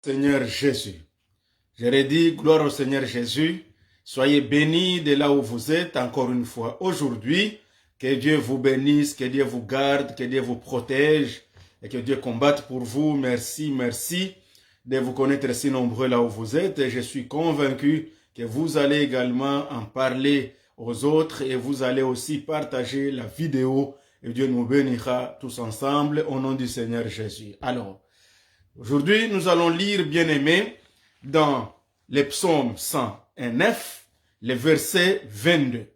Seigneur Jésus. Je redis gloire au Seigneur Jésus. Soyez bénis de là où vous êtes encore une fois aujourd'hui. Que Dieu vous bénisse, que Dieu vous garde, que Dieu vous protège et que Dieu combatte pour vous. Merci, merci de vous connaître si nombreux là où vous êtes. Et je suis convaincu que vous allez également en parler aux autres et vous allez aussi partager la vidéo et Dieu nous bénira tous ensemble au nom du Seigneur Jésus. Alors, aujourd'hui, nous allons lire, bien-aimés, dans les psaumes 109, le verset 22.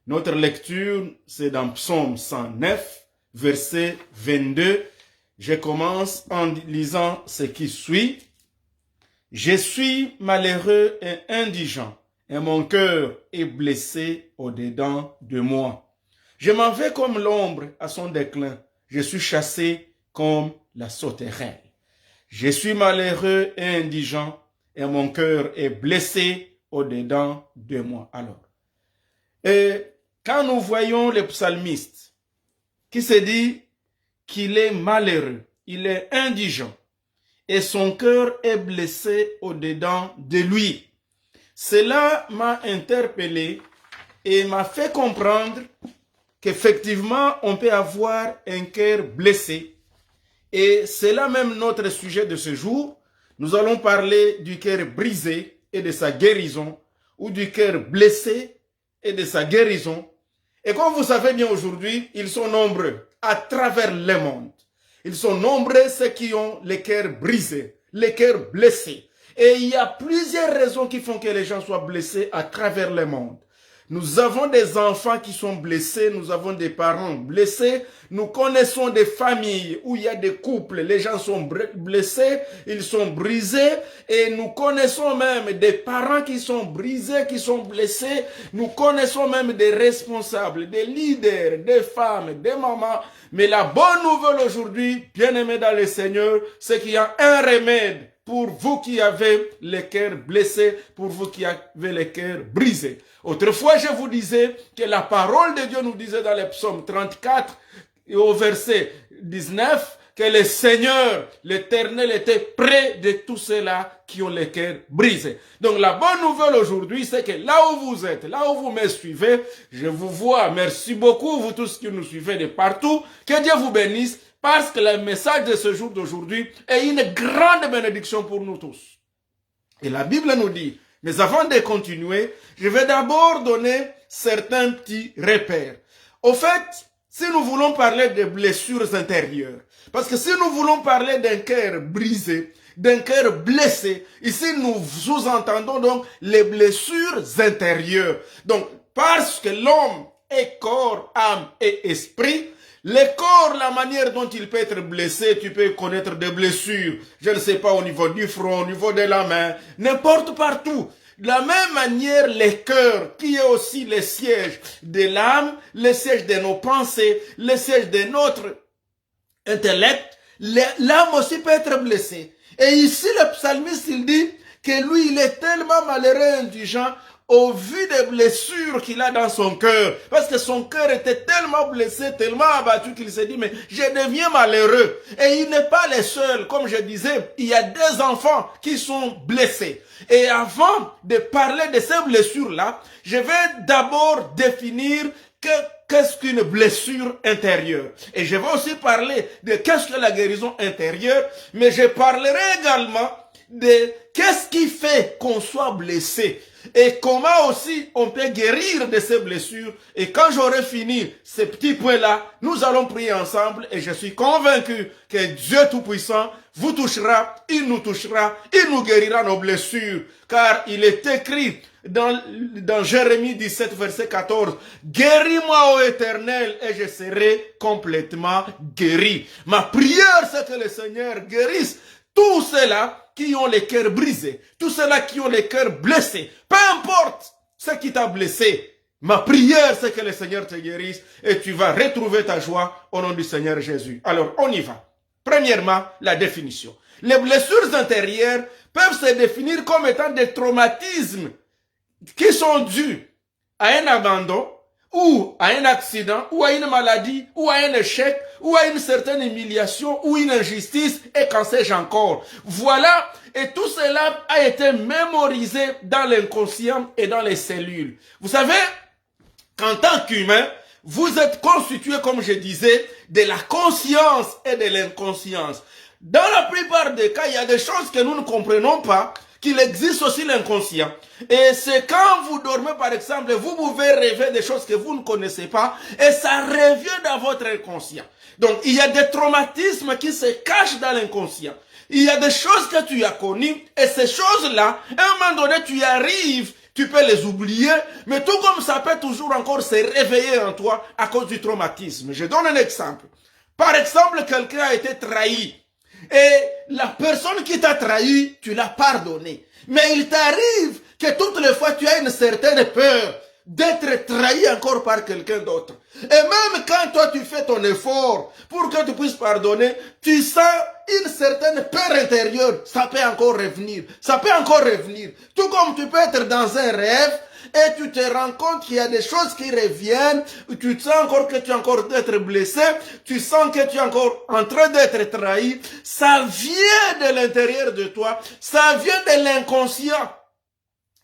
Notre lecture, c'est dans psaume 109, verset 22. Je commence en lisant ce qui suit. Je suis malheureux et indigent, et mon cœur est blessé au-dedans de moi. Je m'en vais comme l'ombre à son déclin. Je suis chassé comme la sauterelle. Je suis malheureux et indigent, et mon cœur est blessé au-dedans de moi. Alors, et quand nous voyons le psalmiste qui se dit qu'il est malheureux, il est indigent, et son cœur est blessé au-dedans de lui, cela m'a interpellé et m'a fait comprendre qu'effectivement, on peut avoir un cœur blessé. Et c'est là même notre sujet de ce jour. Nous allons parler du cœur brisé et de sa guérison, ou du cœur blessé et de sa guérison. Et comme vous savez bien aujourd'hui, ils sont nombreux à travers le monde. Ils sont nombreux ceux qui ont le cœur brisé, le cœur blessé. Et il y a plusieurs raisons qui font que les gens soient blessés à travers le monde. Nous avons des enfants qui sont blessés, nous avons des parents blessés, nous connaissons des familles où il y a des couples, les gens sont blessés, ils sont brisés, et nous connaissons même des parents qui sont brisés, qui sont blessés, nous connaissons même des responsables, des leaders, des femmes, des mamans. Mais la bonne nouvelle aujourd'hui, bien-aimés dans le Seigneur, c'est qu'il y a un remède pour vous qui avez le cœur blessé, pour vous qui avez le cœur brisé. Autrefois, je vous disais que la parole de Dieu nous disait dans le psaume 34 et au verset 19 que le Seigneur, l'Éternel, était près de tous ceux-là qui ont le cœur brisé. Donc la bonne nouvelle aujourd'hui, c'est que là où vous êtes, là où vous me suivez, je vous vois. Merci beaucoup, vous tous qui nous suivez de partout. Que Dieu vous bénisse. Parce que le message de ce jour d'aujourd'hui est une grande bénédiction pour nous tous. Et la Bible nous dit, mais avant de continuer, je vais d'abord donner certains petits repères. Au fait, si nous voulons parler de blessures intérieures, parce que si nous voulons parler d'un cœur brisé, d'un cœur blessé, ici nous sous-entendons donc les blessures intérieures. Donc, parce que l'homme est corps, âme et esprit, le corps, la manière dont il peut être blessé, tu peux connaître des blessures, je ne sais pas, au niveau du front, au niveau de la main, n'importe partout. De la même manière, le cœur, qui est aussi le siège de l'âme, le siège de nos pensées, le siège de notre intellect, l'âme aussi peut être blessée. Et ici, le psalmiste, il dit que lui, il est tellement malheureux, indigent, au vu des blessures qu'il a dans son cœur. Parce que son cœur était tellement blessé, tellement abattu qu'il s'est dit, mais je deviens malheureux. Et il n'est pas le seul. Comme je disais, il y a des enfants qui sont blessés. Et avant de parler de ces blessures-là, je vais d'abord définir qu'est-ce qu'une blessure intérieure. Et je vais aussi parler de qu'est-ce que la guérison intérieure, mais je parlerai également de qu'est-ce qui fait qu'on soit blessé et comment aussi on peut guérir de ces blessures. Et quand j'aurai fini ces petits points-là, nous allons prier ensemble et je suis convaincu que Dieu Tout-Puissant vous touchera, il nous guérira nos blessures. Car il est écrit dans Jérémie 17, verset 14, « Guéris-moi, ô Éternel, et je serai complètement guéri. » Ma prière, c'est que le Seigneur guérisse tous ceux-là qui ont les cœurs brisés, tous ceux-là qui ont les cœurs blessés, peu importe ce qui t'a blessé, ma prière c'est que le Seigneur te guérisse et tu vas retrouver ta joie au nom du Seigneur Jésus. Alors on y va. Premièrement, la définition. Les blessures intérieures peuvent se définir comme étant des traumatismes qui sont dus à un abandon ou à un accident, ou à une maladie, ou à un échec, ou à une certaine humiliation, ou une injustice, et qu'en sais-je encore. Voilà, et tout cela a été mémorisé dans l'inconscient et dans les cellules. Vous savez, qu'en tant qu'humain, vous êtes constitué, comme je disais, de la conscience et de l'inconscience. Dans la plupart des cas, il y a des choses que nous ne comprenons pas, qu'il existe aussi l'inconscient. Et c'est quand vous dormez, par exemple, vous pouvez rêver des choses que vous ne connaissez pas, et ça revient dans votre inconscient. Donc, il y a des traumatismes qui se cachent dans l'inconscient. Il y a des choses que tu as connues, et ces choses-là, à un moment donné, tu y arrives, tu peux les oublier, mais tout comme ça peut toujours encore se réveiller en toi à cause du traumatisme. Je donne un exemple. Par exemple, quelqu'un a été trahi. Et la personne qui t'a trahi, tu l'as pardonné. Mais il t'arrive que toutes les fois tu as une certaine peur d'être trahi encore par quelqu'un d'autre. Et même quand toi tu fais ton effort pour que tu puisses pardonner, tu sens une certaine peur intérieure. Ça peut encore revenir. Ça peut encore revenir. Tout comme tu peux être dans un rêve et tu te rends compte qu'il y a des choses qui reviennent, tu te sens encore que tu es encore d'être blessé, tu sens que tu es encore en train d'être trahi. Ça vient de l'intérieur de toi, ça vient de l'inconscient.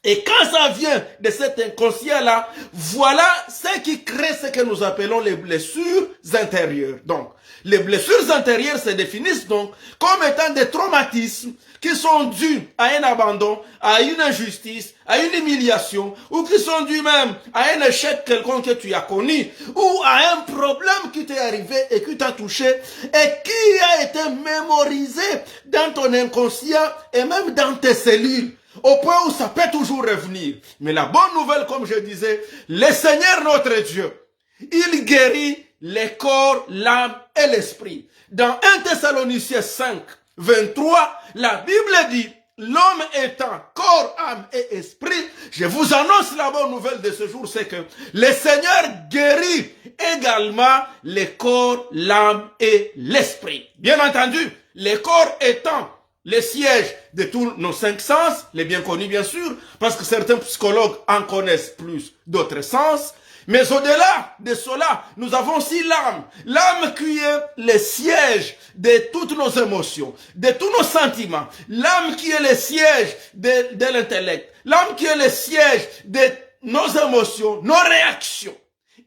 Et quand ça vient de cet inconscient-là, voilà ce qui crée ce que nous appelons les blessures intérieures. Donc, les blessures intérieures se définissent donc comme étant des traumatismes qui sont dus à un abandon, à une injustice, à une humiliation, ou qui sont dus même à un échec quelconque que tu as connu, ou à un problème qui t'est arrivé et qui t'a touché, et qui a été mémorisé dans ton inconscient et même dans tes cellules. Au point où ça peut toujours revenir. Mais la bonne nouvelle, comme je disais, le Seigneur notre Dieu, il guérit le corps, l'âme et l'esprit. Dans 1 Thessaloniciens 5, 23, la Bible dit, l'homme étant corps, âme et esprit, je vous annonce la bonne nouvelle de ce jour, c'est que le Seigneur guérit également le corps, l'âme et l'esprit. Bien entendu, le corps étant le siège de tous nos 5 sens, les bien connus bien sûr, parce que certains psychologues en connaissent plus d'autres sens. Mais au-delà de cela, nous avons aussi l'âme. L'âme qui est le siège de toutes nos émotions, de tous nos sentiments. L'âme qui est le siège de l'intellect. L'âme qui est le siège de nos émotions, nos réactions.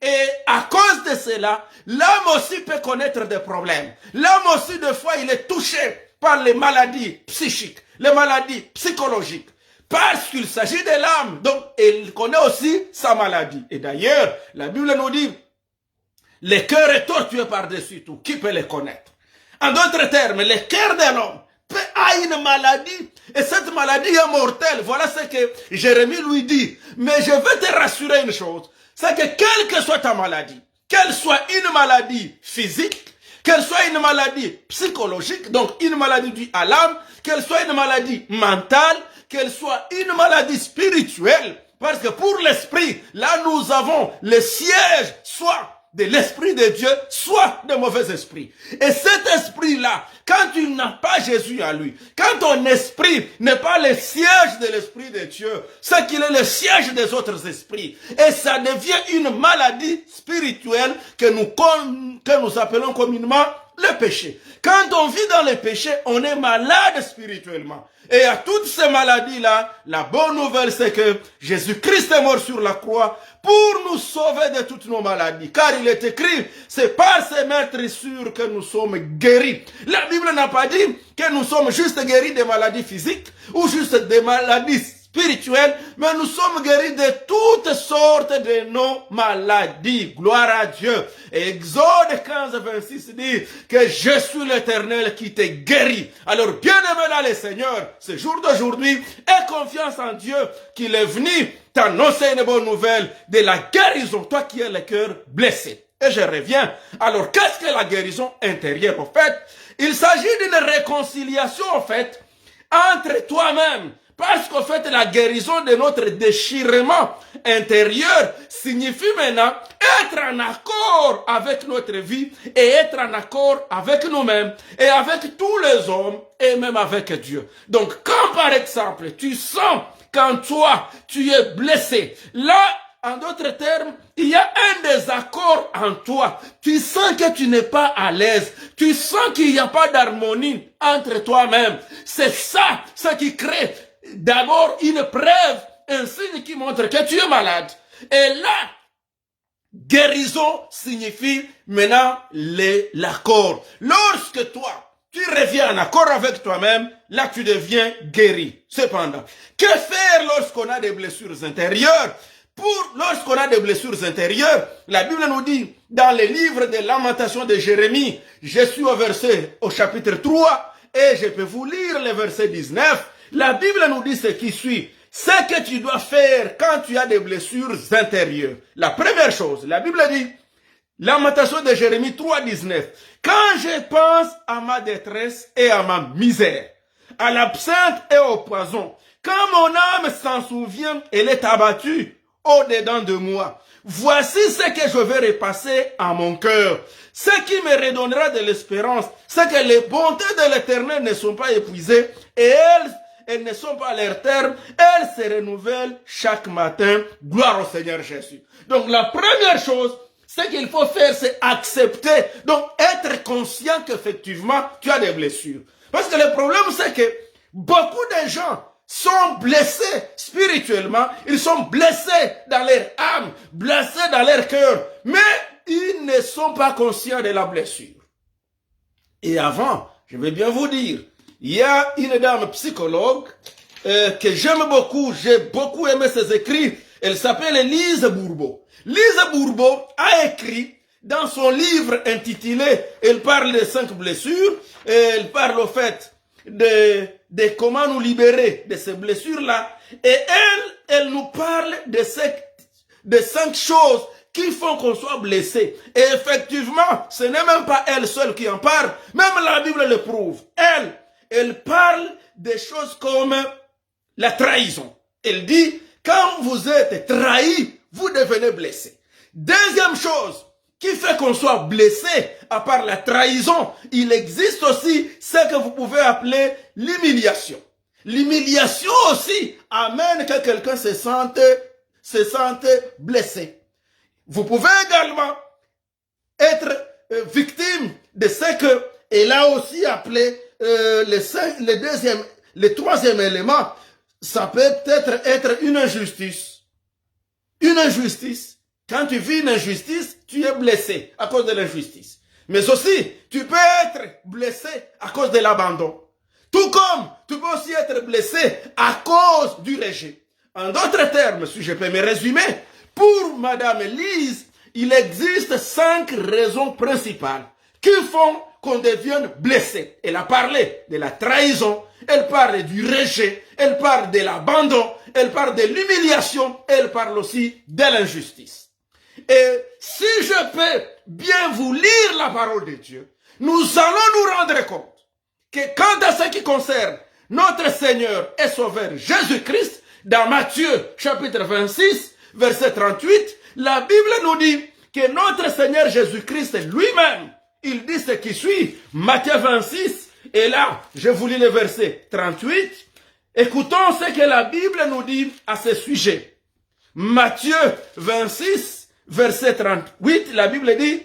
Et à cause de cela, l'âme aussi peut connaître des problèmes. L'âme aussi, des fois, il est touché par les maladies psychiques, les maladies psychologiques, parce qu'il s'agit de l'âme, donc il connaît aussi sa maladie. Et d'ailleurs, la Bible nous dit, le cœur est tortueux par-dessus tout, qui peut le connaître? En d'autres termes, le cœur de l'homme a une maladie, et cette maladie est mortelle. Voilà ce que Jérémie lui dit. Mais je veux te rassurer une chose, c'est que quelle que soit ta maladie, qu'elle soit une maladie physique, qu'elle soit une maladie psychologique, donc une maladie due à l'âme, qu'elle soit une maladie mentale, qu'elle soit une maladie spirituelle, parce que pour l'esprit, là nous avons le siège soit de l'esprit de Dieu, soit de mauvais esprits. Et cet esprit-là, quand tu n'as pas Jésus à lui, quand ton esprit n'est pas le siège de l'esprit de Dieu, c'est qu'il est le siège des autres esprits. Et ça devient une maladie spirituelle que nous appelons communément le péché. Quand on vit dans le péché, on est malade spirituellement. Et à toutes ces maladies-là, la bonne nouvelle, c'est que Jésus-Christ est mort sur la croix pour nous sauver de toutes nos maladies. Car il est écrit, c'est par ces meurtrissures que nous sommes guéris. La Bible n'a pas dit que nous sommes juste guéris des maladies physiques ou juste des maladies spirituelles, mais nous sommes guéris de toutes sortes de nos maladies. Gloire à Dieu. Et Exode 15, 26 dit que je suis l'Éternel qui te guérit. Alors, bien-aimé dans le Seigneur, ce jour d'aujourd'hui, aie confiance en Dieu qu'il est venu t'annoncer une bonne nouvelle de la guérison, toi qui es le cœur blessé. Et je reviens. Alors, qu'est-ce que la guérison intérieure, en fait? Il s'agit d'une réconciliation, en fait, entre toi-même. Parce qu'en fait, la guérison de notre déchirement intérieur signifie maintenant être en accord avec notre vie et être en accord avec nous-mêmes et avec tous les hommes et même avec Dieu. Donc, quand par exemple, tu sens qu'en toi, tu es blessé, là, en d'autres termes, il y a un désaccord en toi. Tu sens que tu n'es pas à l'aise. Tu sens qu'il n'y a pas d'harmonie entre toi-même. C'est ça, ce qui crée d'abord une preuve, un signe qui montre que tu es malade. Et là, guérison signifie maintenant l'accord. Lorsque toi, tu reviens en accord avec toi-même, là tu deviens guéri. Cependant, que faire lorsqu'on a des blessures intérieures? Lorsqu'on a des blessures intérieures, la Bible nous dit, dans le livre de Lamentations de Jérémie, je suis au chapitre 3, et je peux vous lire le verset 19, la Bible nous dit ce qui suit. Ce que tu dois faire quand tu as des blessures intérieures. La première chose, la Bible dit, Lamentation de Jérémie 3, 19. Quand je pense à ma détresse et à ma misère, à l'absinthe et au poison, quand mon âme s'en souvient, elle est abattue au-dedans de moi. Voici ce que je vais repasser à mon cœur. Ce qui me redonnera de l'espérance, c'est que les bontés de l'Éternel ne sont pas épuisées et elles ne sont pas à leur terme, elles se renouvellent chaque matin. Gloire au Seigneur Jésus. Donc la première chose, ce qu'il faut faire, c'est accepter, donc être conscient qu'effectivement, tu as des blessures. Parce que le problème, c'est que beaucoup de gens sont blessés spirituellement, ils sont blessés dans leur âme, blessés dans leur cœur, mais ils ne sont pas conscients de la blessure. Et avant, je vais bien vous dire, il y a une dame psychologue que j'aime beaucoup, j'ai beaucoup aimé ses écrits, elle s'appelle Lise Bourbeau. Lise Bourbeau a écrit dans son livre intitulé, elle parle de 5 blessures, elle parle au fait de comment nous libérer de ces blessures-là, et elle nous parle de 5 choses qui font qu'on soit blessé. Et effectivement, ce n'est même pas elle seule qui en parle, même la Bible le prouve. Elle parle des choses comme la trahison. Elle dit, quand vous êtes trahi, vous devenez blessé. Deuxième chose qui fait qu'on soit blessé, à part la trahison, il existe aussi ce que vous pouvez appeler l'humiliation. L'humiliation aussi amène que quelqu'un se sente blessé. Vous pouvez également être victime de ce que elle a aussi appelé le troisième élément. Ça peut peut-être être une injustice. Une injustice. Quand tu vis une injustice, tu es blessé à cause de l'injustice. Mais aussi, tu peux être blessé à cause de l'abandon. Tout comme tu peux aussi être blessé à cause du rejet. En d'autres termes, si je peux me résumer, pour Madame Lise, il existe 5 raisons principales qui font qu'on devienne blessé. Elle a parlé de la trahison, elle parle du rejet, elle parle de l'abandon, elle parle de l'humiliation, elle parle aussi de l'injustice. Et si je peux bien vous lire la parole de Dieu, nous allons nous rendre compte que quant à ce qui concerne notre Seigneur et Sauveur Jésus-Christ, dans Matthieu chapitre 26, verset 38, la Bible nous dit que notre Seigneur Jésus-Christ lui-même, il dit ce qui suit, Matthieu 26, et là, je vous lis le verset 38. Écoutons ce que la Bible nous dit à ce sujet. Matthieu 26, verset 38, la Bible dit,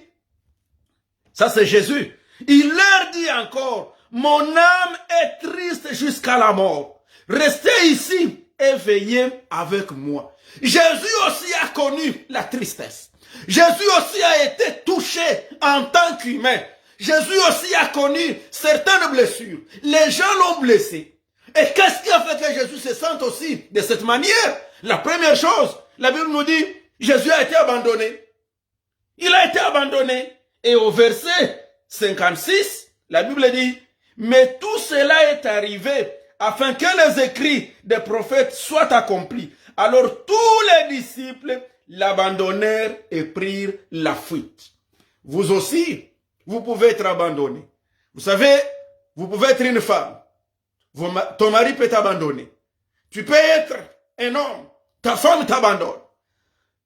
ça c'est Jésus, il leur dit encore, mon âme est triste jusqu'à la mort. Restez ici et veillez avec moi. Jésus aussi a connu la tristesse. Jésus aussi a été touché en tant qu'humain. Jésus aussi a connu certaines blessures. Les gens l'ont blessé. Et qu'est-ce qui a fait que Jésus se sente aussi de cette manière? La première chose, la Bible nous dit, Jésus a été abandonné. Il a été abandonné. Et au verset 56, la Bible dit, mais tout cela est arrivé afin que les écrits des prophètes soient accomplis. Alors tous les disciples l'abandonnèrent et prirent la fuite. Vous aussi, vous pouvez être abandonné. Vous savez, vous pouvez être une femme. Ton mari peut t'abandonner. Tu peux être un homme. Ta femme t'abandonne.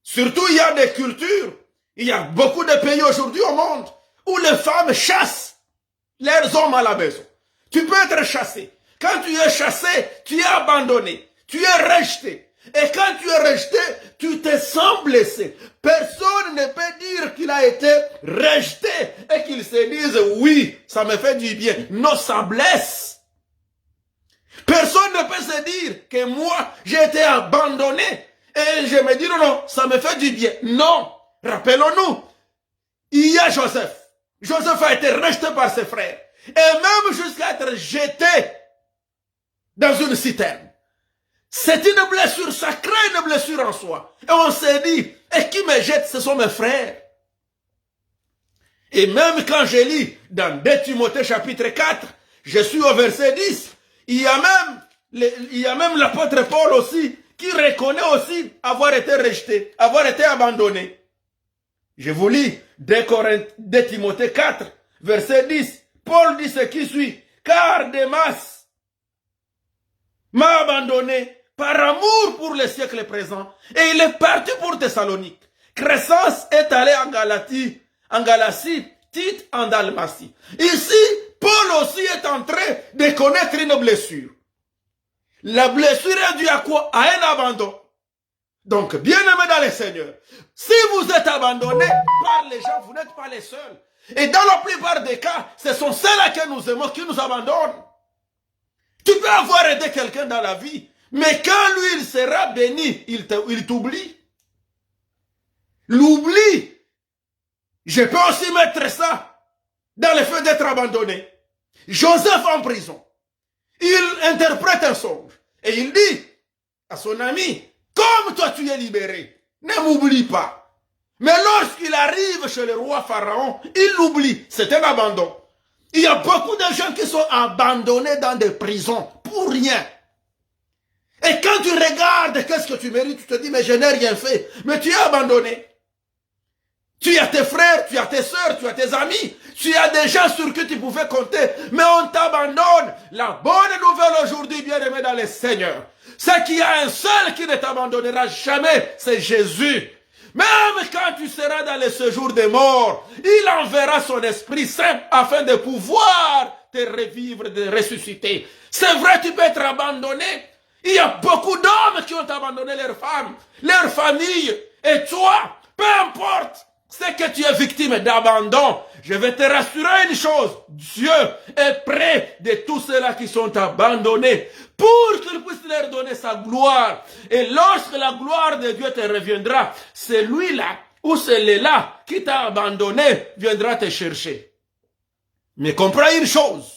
Surtout, il y a des cultures, il y a beaucoup de pays aujourd'hui au monde où les femmes chassent leurs hommes à la maison. Tu peux être chassé. Quand tu es chassé, tu es abandonné. Tu es rejeté. Et quand tu es rejeté, tu te sens blessé. Personne ne peut dire qu'il a été rejeté et qu'il se dise oui, ça me fait du bien. Non, ça blesse. Personne ne peut se dire que moi, j'ai été abandonné et je me dis non, ça me fait du bien. Non, rappelons-nous, il y a Joseph. Joseph a été rejeté par ses frères et même jusqu'à être jeté dans une citerne. C'est une blessure, ça crée une blessure en soi. Et on s'est dit, et qui me jette, ce sont mes frères. Et même quand je lis dans 2 Timothée chapitre 4, je suis au verset 10, il y a même l'apôtre Paul aussi, qui reconnaît aussi avoir été rejeté, avoir été abandonné. Je vous lis 2 Timothée 4, verset 10. Paul dit ce qui suit, car Démas m'a abandonné par amour pour les siècles présents, et il est parti pour Thessalonique. Crescence est allé en Galatie, Tite en Dalmatie. Ici, Paul aussi est en train de connaître une blessure. La blessure est due à quoi? À un abandon. Donc, bien aimé dans le Seigneur, si vous êtes abandonné par les gens, vous n'êtes pas les seuls. Et dans la plupart des cas, ce sont ceux-là que nous aimons qui nous abandonnent. Tu peux avoir aidé quelqu'un dans la vie, mais quand lui, il sera béni, il t'oublie. L'oubli, je peux aussi mettre ça dans le fait d'être abandonné. Joseph en prison, il interprète un songe et il dit à son ami, comme toi tu es libéré, ne m'oublie pas. Mais lorsqu'il arrive chez le roi Pharaon, il l'oublie. C'est un abandon. Il y a beaucoup de gens qui sont abandonnés dans des prisons pour rien. Et quand tu regardes qu'est-ce que tu mérites, tu te dis, mais je n'ai rien fait. Mais tu es abandonné. Tu as tes frères, tu as tes soeurs, tu as tes amis, tu as des gens sur qui tu pouvais compter, mais on t'abandonne. La bonne nouvelle aujourd'hui, bien-aimé dans le Seigneur, c'est qu'il y a un seul qui ne t'abandonnera jamais, c'est Jésus. Même quand tu seras dans le séjour des morts, il enverra son Esprit Saint afin de pouvoir te revivre, de ressusciter. C'est vrai, tu peux être abandonné. Il y a beaucoup d'hommes qui ont abandonné leurs femmes, leur famille. Et toi, peu importe, c'est que tu es victime d'abandon. Je vais te rassurer une chose. Dieu est près de tous ceux-là qui sont abandonnés pour qu'il puisse leur donner sa gloire. Et lorsque la gloire de Dieu te reviendra, celui-là ou celui-là qui t'a abandonné viendra te chercher. Mais comprends une chose.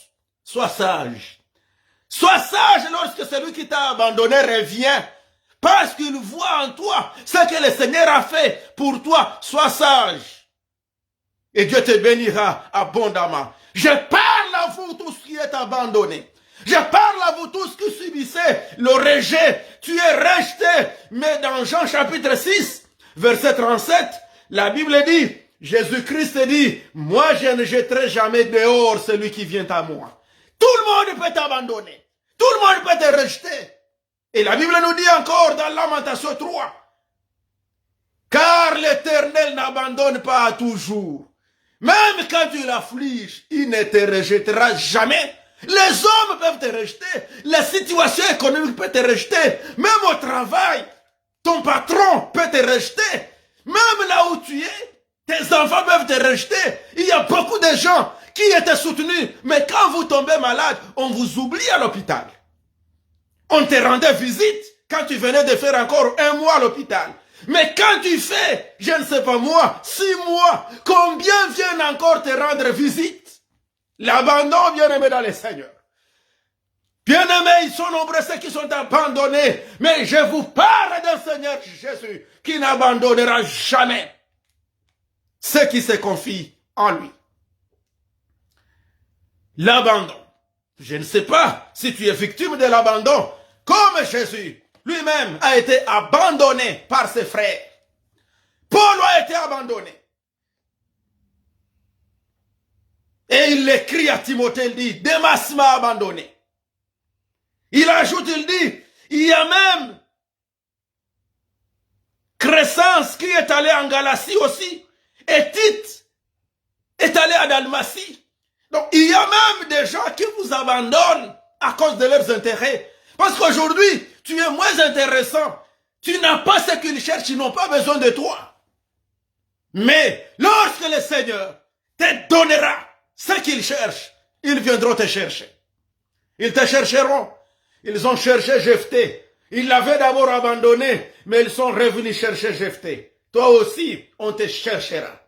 Sois sage. Sois sage lorsque celui qui t'a abandonné revient. Parce qu'il voit en toi ce que le Seigneur a fait pour toi. Sois sage. Et Dieu te bénira abondamment. Je parle à vous tous qui êtes abandonnés. Je parle à vous tous qui subissez le rejet. Tu es rejeté. Mais dans Jean chapitre 6, verset 37, la Bible dit, Jésus-Christ dit, moi je ne jetterai jamais dehors celui qui vient à moi. Tout le monde peut t'abandonner. Tout le monde peut te rejeter. Et la Bible nous dit encore dans Lamentation 3, car l'Éternel n'abandonne pas à toujours. Même quand tu l'affliges, il ne te rejettera jamais. Les hommes peuvent te rejeter. La situation économique peut te rejeter. Même au travail, ton patron peut te rejeter. Même là où tu es, tes enfants peuvent te rejeter. Il y a beaucoup de gens qui étaient soutenus. Mais quand vous tombez malade, on vous oublie à l'hôpital. On te rendait visite quand tu venais de faire encore 1 mois à l'hôpital. Mais quand tu fais, je ne sais pas moi, 6 mois, combien viennent encore te rendre visite? L'abandon, bien-aimé dans le Seigneur. Bien-aimés, ils sont nombreux ceux qui sont abandonnés. Mais je vous parle d'un Seigneur Jésus qui n'abandonnera jamais ceux qui se confient en lui. L'abandon. Je ne sais pas si tu es victime de l'abandon. Comme Jésus lui-même a été abandonné par ses frères. Paul a été abandonné. Et il écrit à Timothée, il dit, Démas m'a abandonné. Il ajoute, il dit, il y a même Crescence qui est allé en Galatie aussi. Et Tite est allé à Dalmatie. Donc il y a même des gens qui vous abandonnent à cause de leurs intérêts. Parce qu'aujourd'hui, tu es moins intéressant Tu n'as pas ce qu'ils cherchent, ils n'ont pas besoin de toi. Mais lorsque le Seigneur te donnera ce qu'ils cherchent, ils viendront te chercher. Ils te chercheront. Ils ont cherché Jephthé. Ils l'avaient d'abord abandonné, mais ils sont revenus chercher Jephthé. Toi aussi, on te cherchera.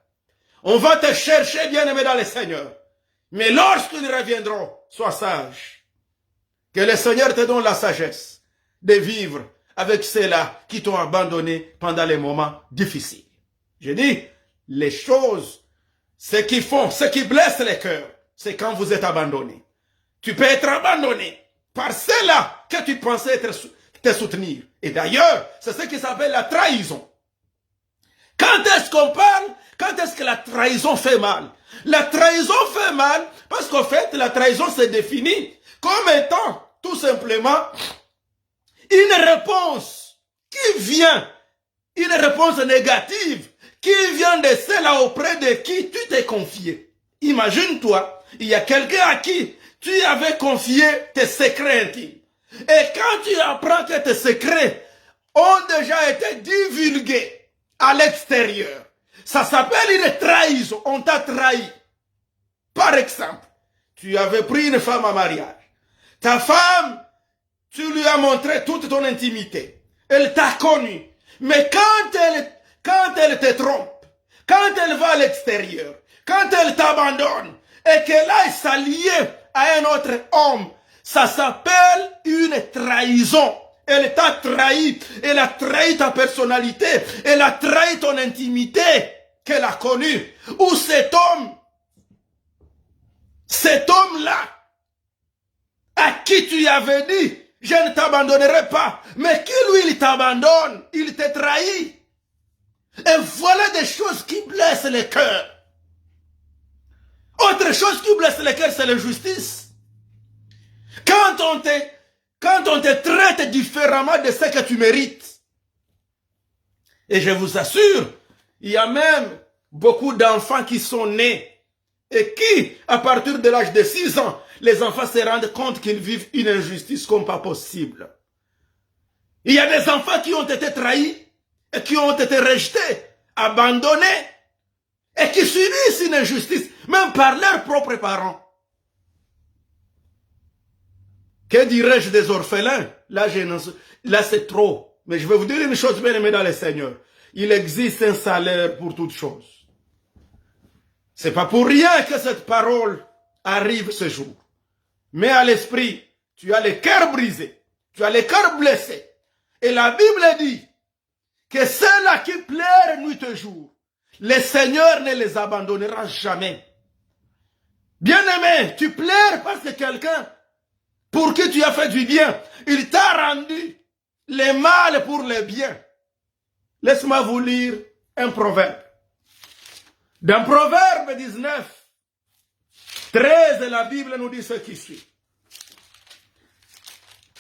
On va te chercher, bien-aimé dans le Seigneur. Mais lorsqu'ils reviendront, sois sage. Que le Seigneur te donne la sagesse de vivre avec ceux-là qui t'ont abandonné pendant les moments difficiles. Je dis, les choses, ce qui font, ce qui blesse les cœurs, c'est quand vous êtes abandonné. Tu peux être abandonné par ceux-là que tu pensais te soutenir. Et d'ailleurs, c'est ce qui s'appelle la trahison. Quand est-ce qu'on parle? Quand est-ce que la trahison fait mal? La trahison fait mal parce qu'en fait, la trahison se définit comme étant tout simplement une réponse qui vient, une réponse négative, qui vient de celle-là auprès de qui tu t'es confié. Imagine-toi, il y a quelqu'un à qui tu avais confié tes secrets intimes. Et quand tu apprends que tes secrets ont déjà été divulgués à l'extérieur, ça s'appelle une trahison. On t'a trahi. Par exemple, tu avais pris une femme en mariage. Ta femme, tu lui as montré toute ton intimité. Elle t'a connu. Mais quand elle te trompe, quand elle va à l'extérieur, quand elle t'abandonne et qu'elle aille s'allier à un autre homme, ça s'appelle une trahison. Elle t'a trahi. Elle a trahi ta personnalité. Elle a trahi ton intimité qu'elle a connue. Ou cet homme-là, à qui tu avais dit, je ne t'abandonnerai pas. Mais qui lui, il t'abandonne. Il te trahit. Et voilà des choses qui blessent le cœur. Autre chose qui blesse le cœur, c'est l'injustice. Quand on te traite différemment de ce que tu mérites. Et je vous assure, il y a même beaucoup d'enfants qui sont nés et qui, à partir de l'âge de 6 ans, les enfants se rendent compte qu'ils vivent une injustice comme pas possible. Il y a des enfants qui ont été trahis et qui ont été rejetés, abandonnés et qui subissent une injustice, même par leurs propres parents. Que dirais-je des orphelins? Là, c'est trop. Mais je vais vous dire une chose, bien aimée dans le Seigneur. Il existe un salaire pour toute chose. C'est pas pour rien que cette parole arrive ce jour. Mais à l'esprit, tu as le cœur brisé. Tu as le cœur blessé. Et la Bible dit que ceux-là qui pleurent nuit et jour, le Seigneur ne les abandonnera jamais. Bien-aimé, tu pleures parce que quelqu'un pour qui tu as fait du bien, il t'a rendu le mal pour le bien. Laisse-moi vous lire un proverbe. Dans Proverbe 19, 13, la Bible nous dit ce qui suit.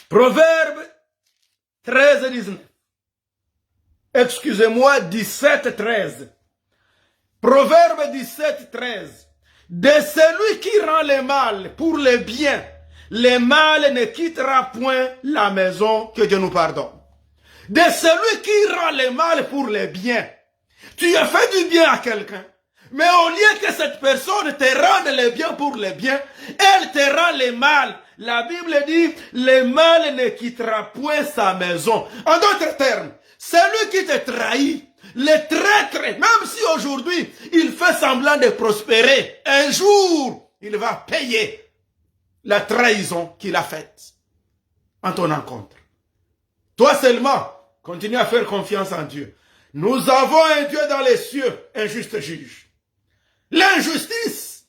Proverbe 13, 19. Excusez-moi, 17, 13. Proverbe 17, 13. De celui qui rend le mal pour le bien, le mal ne quittera point la maison, que Dieu nous pardonne. De celui qui rend le mal pour le bien. Tu as fait du bien à quelqu'un. Mais au lieu que cette personne te rende le bien pour le bien, elle te rend le mal. La Bible dit, le mal ne quittera point sa maison. En d'autres termes, celui qui te trahit, le traître, même si aujourd'hui il fait semblant de prospérer, un jour il va payer la trahison qu'il a faite en ton encontre. Toi seulement, continue à faire confiance en Dieu. Nous avons un Dieu dans les cieux, un juste juge. L'injustice.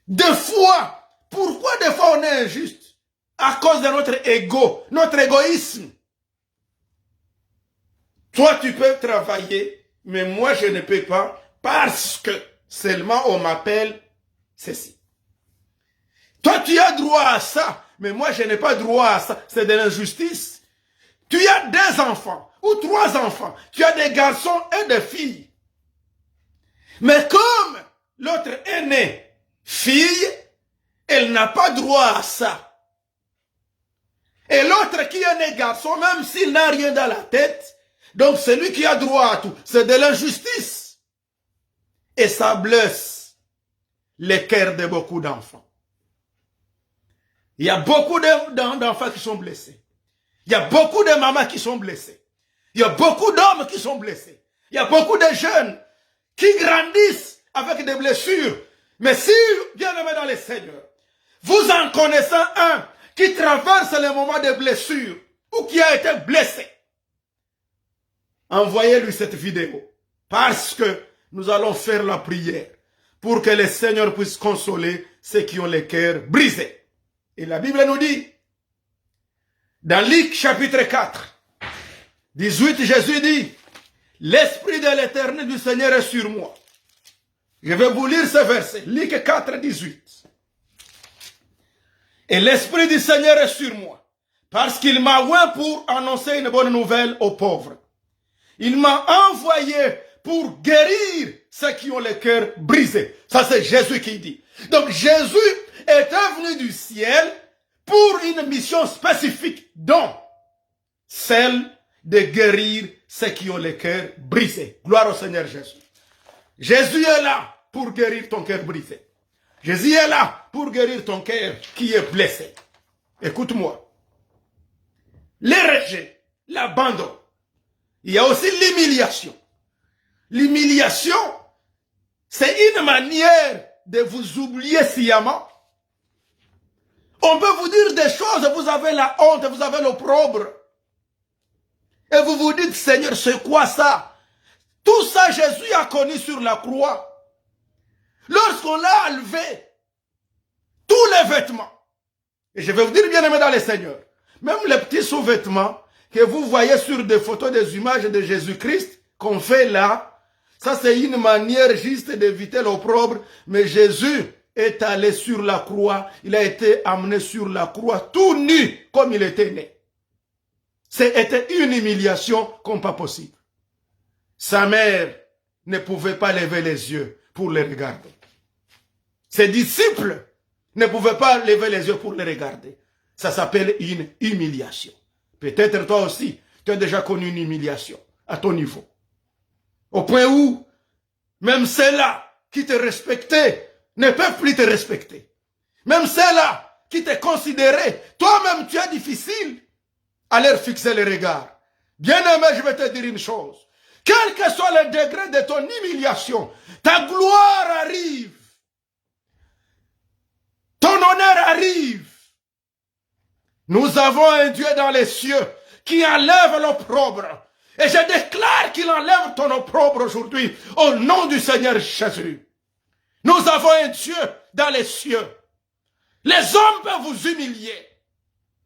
Des fois, pourquoi des fois on est injuste? À cause de notre ego, notre égoïsme. Toi tu peux travailler, mais moi je ne peux pas parce que seulement on m'appelle ceci. Toi tu as droit à ça, mais moi je n'ai pas droit à ça. C'est de l'injustice. Tu as 2 enfants ou 3 enfants. Tu as des garçons et des filles. Mais comme l'autre est né fille, elle n'a pas droit à ça. Et l'autre l'autre qui est né garçon, même s'il n'a rien dans la tête, donc c'est lui qui a droit à tout. C'est de l'injustice. Et ça blesse les cœurs de beaucoup d'enfants. Il y a beaucoup d'enfants qui sont blessés. Il y a beaucoup de mamans qui sont blessées. Il y a beaucoup d'hommes qui sont blessés. Il y a beaucoup de jeunes qui grandissent avec des blessures. Mais si, bien aimé dans les Seigneurs, vous en connaissez un qui traverse les moments de blessure ou qui a été blessé, envoyez-lui cette vidéo. Parce que nous allons faire la prière pour que le Seigneur puisse consoler ceux qui ont les cœurs brisés. Et la Bible nous dit, dans Luc chapitre 4, 18, Jésus dit, l'Esprit de l'Éternel du Seigneur est sur moi. Je vais vous lire ce verset, Luc 4, 18. Et l'Esprit du Seigneur est sur moi, parce qu'il m'a oint pour annoncer une bonne nouvelle aux pauvres. Il m'a envoyé pour guérir ceux qui ont le cœur brisé. Ça, c'est Jésus qui dit. Donc, Jésus était venu du ciel pour une mission spécifique, dont celle de guérir ceux qui ont le cœur brisé. Gloire au Seigneur Jésus. Jésus est là pour guérir ton cœur brisé. Jésus est là pour guérir ton cœur qui est blessé. Écoute-moi. Le rejet, l'abandon. Il y a aussi l'humiliation. L'humiliation, c'est une manière de vous oublier sciemment. On peut vous dire des choses, vous avez la honte, vous avez l'opprobre. Et vous vous dites, Seigneur, c'est quoi ça? Tout ça, Jésus a connu sur la croix. Lorsqu'on l'a enlevé, tous les vêtements. Et je vais vous dire, bien aimé dans les Seigneurs, même les petits sous-vêtements que vous voyez sur des photos, des images de Jésus-Christ qu'on fait là, ça c'est une manière juste d'éviter l'opprobre, mais Jésus est allé sur la croix, il a été amené sur la croix tout nu comme il était né. C'était une humiliation comme pas possible. Sa mère ne pouvait pas lever les yeux pour le regarder. Ses disciples ne pouvaient pas lever les yeux pour le regarder. Ça s'appelle une humiliation. Peut-être toi aussi, tu as déjà connu une humiliation à ton niveau. Au point où, même ceux-là qui te respectaient ne peuvent plus te respecter. Même ceux-là qui te considéraient, toi-même tu es difficile à leur fixer le regard. Bien aimé, je vais te dire une chose. Quel que soit le degré de ton humiliation, ta gloire arrive. Ton honneur arrive. Nous avons un Dieu dans les cieux qui enlève l'opprobre. Et je déclare qu'il enlève ton opprobre aujourd'hui au nom du Seigneur Jésus. Nous avons un Dieu dans les cieux. Les hommes peuvent vous humilier.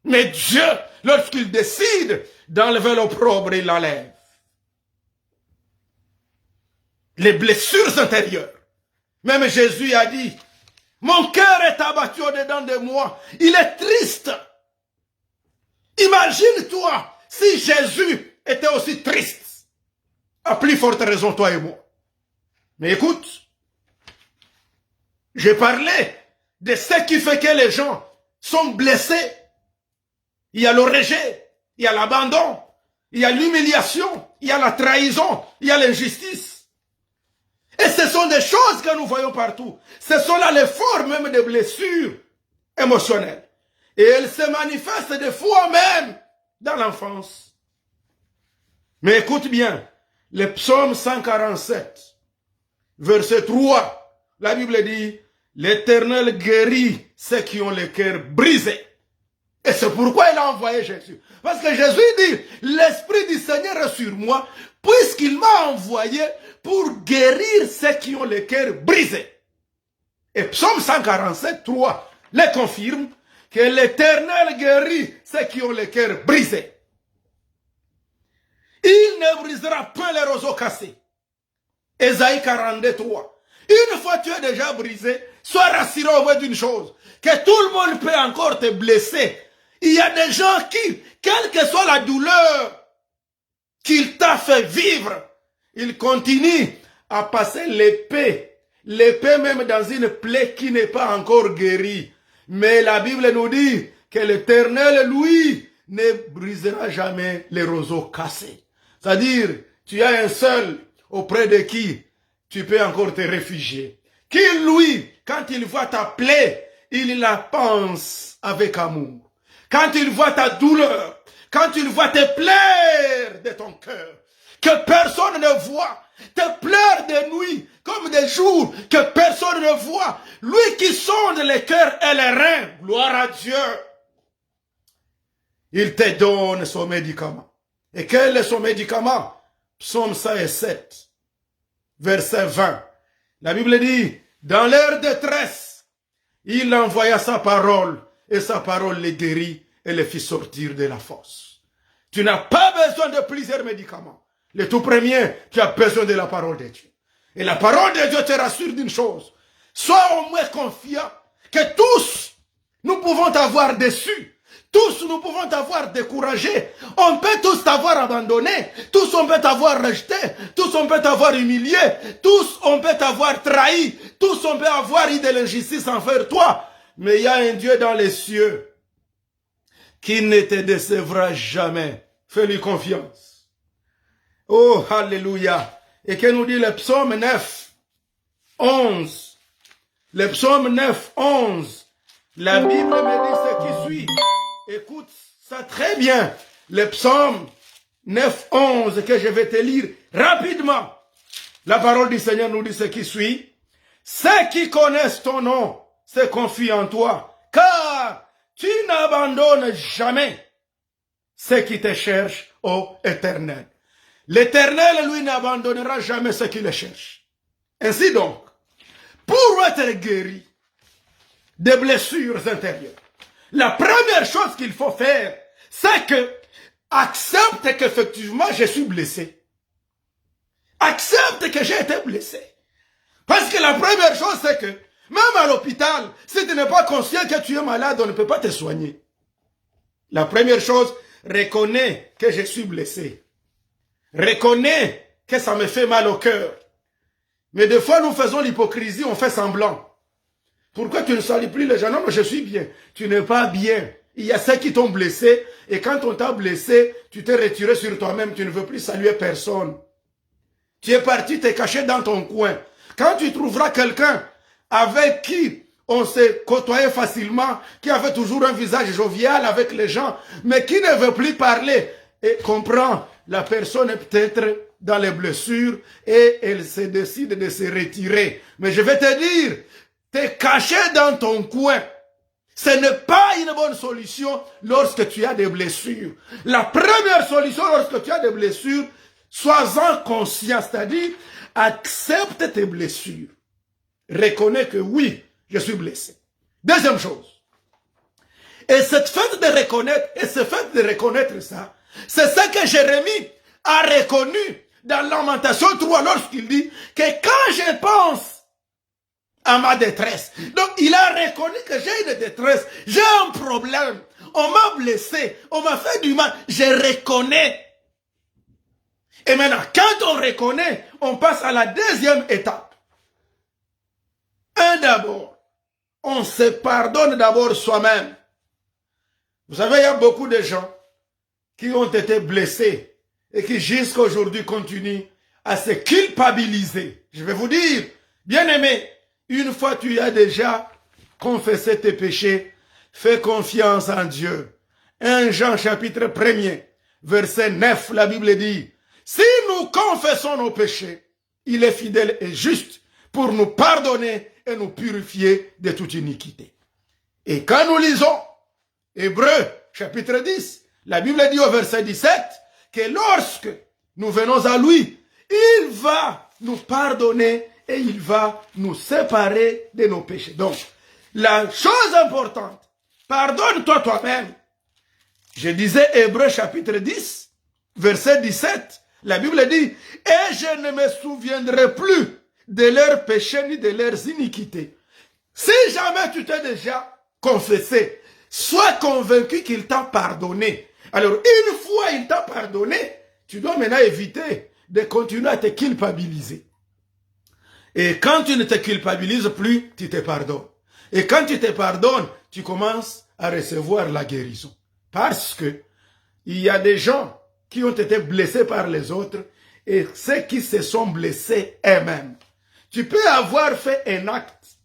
Mais Dieu, lorsqu'il décide d'enlever l'opprobre, il l'enlève. Les blessures intérieures. Même Jésus a dit, mon cœur est abattu au-dedans de moi. Il est triste. Imagine-toi si Jésus était aussi triste. À plus forte raison, toi et moi. Mais écoute, j'ai parlé de ce qui fait que les gens sont blessés. Il y a le rejet, il y a l'abandon, il y a l'humiliation, il y a la trahison, il y a l'injustice. Et ce sont des choses que nous voyons partout. Ce sont là les formes même de blessures émotionnelles. Et elles se manifestent des fois même dans l'enfance. Mais écoute bien, le psaume 147, verset 3, la Bible dit, l'Éternel guérit ceux qui ont le cœur brisé. Et c'est pourquoi il a envoyé Jésus. Parce que Jésus dit, l'Esprit du Seigneur est sur moi, puisqu'il m'a envoyé pour guérir ceux qui ont le cœur brisé. Et Psaume 147, 3, le confirme, que l'Éternel guérit ceux qui ont le cœur brisé. Il ne brisera pas les roseaux cassés. Ésaïe 42, 3. Une fois tu es déjà brisé, sois rassuré au moins d'une chose, que tout le monde peut encore te blesser. Il y a des gens qui, quelle que soit la douleur qu'il t'a fait vivre, ils continuent à passer l'épée même dans une plaie qui n'est pas encore guérie. Mais la Bible nous dit que l'Éternel, lui, ne brisera jamais les roseaux cassés. C'est-à-dire, tu as un seul auprès de qui tu peux encore te réfugier. Qui, lui, quand il voit ta plaie, il la pense avec amour. Quand il voit ta douleur, quand il voit tes pleurs de ton cœur, que personne ne voit, tes pleurs de nuit comme des jours que personne ne voit, lui qui sonde les cœurs et les reins, gloire à Dieu, il te donne son médicament. Et quel est son médicament? Psaume 107, verset 20. La Bible dit, dans leur détresse, il envoya sa parole, et sa parole les guérit et les fit sortir de la fosse. Tu n'as pas besoin de plusieurs médicaments. Le tout premier, tu as besoin de la parole de Dieu. Et la parole de Dieu te rassure d'une chose. Sois au moins confiant que tous, nous pouvons t'avoir déçu. Tous, nous pouvons t'avoir découragé. On peut tous t'avoir abandonné. Tous, on peut t'avoir rejeté. Tous, on peut t'avoir humilié. Tous, on peut t'avoir trahi. Tous, on peut avoir eu de l'injustice envers toi. Mais il y a un Dieu dans les cieux qui ne te décevra jamais. Fais-lui confiance. Oh, alléluia. Et que nous dit le psaume 9, 11. Le psaume 9, 11. La Bible me dit ce qui suit. Écoute ça très bien. Le psaume 9, 11 que je vais te lire rapidement. La parole du Seigneur nous dit ce qui suit. Ceux qui connaissent ton nom se confient en toi, car tu n'abandonnes jamais ceux qui te cherchent, ô Éternel. L'Éternel, lui, n'abandonnera jamais ceux qui le cherchent. Ainsi donc, pour être guéri des blessures intérieures, la première chose qu'il faut faire, c'est que accepte qu'effectivement je suis blessé. Accepte que j'ai été blessé. Parce que la première chose, c'est que même à l'hôpital, si tu n'es pas conscient que tu es malade, on ne peut pas te soigner. La première chose, reconnais que je suis blessé. Reconnais que ça me fait mal au cœur. Mais des fois, nous faisons l'hypocrisie, on fait semblant. Pourquoi tu ne salues plus les gens? Non, mais je suis bien. Tu n'es pas bien. Il y a ceux qui t'ont blessé, et quand on t'a blessé, tu t'es retiré sur toi-même, tu ne veux plus saluer personne. Tu es parti te cacher dans ton coin. Quand tu trouveras quelqu'un avec qui on s'est côtoyé facilement, qui avait toujours un visage jovial avec les gens, mais qui ne veut plus parler, et comprend, la personne est peut-être dans les blessures, et elle se décide de se retirer. Mais je vais te dire, te cacher dans ton coin, ce n'est pas une bonne solution lorsque tu as des blessures. La première solution lorsque tu as des blessures, sois-en conscient, c'est-à-dire accepte tes blessures. Reconnais que oui, je suis blessé. Deuxième chose, et cette fait de reconnaître, et ce fait de reconnaître ça, c'est ce que Jérémie a reconnu dans Lamentation 3 lorsqu'il dit que quand je pense à ma détresse. Donc, il a reconnu que j'ai une détresse, j'ai un problème, on m'a blessé, on m'a fait du mal, je reconnais. Et maintenant, quand on reconnaît, on passe à la deuxième étape. D'abord, on se pardonne d'abord soi-même. Vous savez, il y a beaucoup de gens qui ont été blessés et qui jusqu'à aujourd'hui continuent à se culpabiliser. Je vais vous dire, bien aimé, une fois tu as déjà confessé tes péchés, fais confiance en Dieu. 1 Jean chapitre 1er, verset 9, la Bible dit, si nous confessons nos péchés, il est fidèle et juste pour nous pardonner et nous purifier de toute iniquité. Et quand nous lisons Hébreux chapitre 10, la Bible dit au verset 17 que lorsque nous venons à lui, il va nous pardonner et il va nous séparer de nos péchés. Donc, la chose importante, pardonne-toi toi-même. Je disais Hébreux chapitre 10, verset 17, la Bible dit, et je ne me souviendrai plus de leurs péchés ni de leurs iniquités. Si jamais tu t'es déjà confessé, sois convaincu qu'il t'a pardonné. Alors, une fois il t'a pardonné, tu dois maintenant éviter de continuer à te culpabiliser. Et quand tu ne te culpabilises plus, tu te pardonnes. Et quand tu te pardonnes, tu commences à recevoir la guérison. Parce que il y a des gens qui ont été blessés par les autres et ceux qui se sont blessés eux-mêmes. Tu peux avoir fait un acte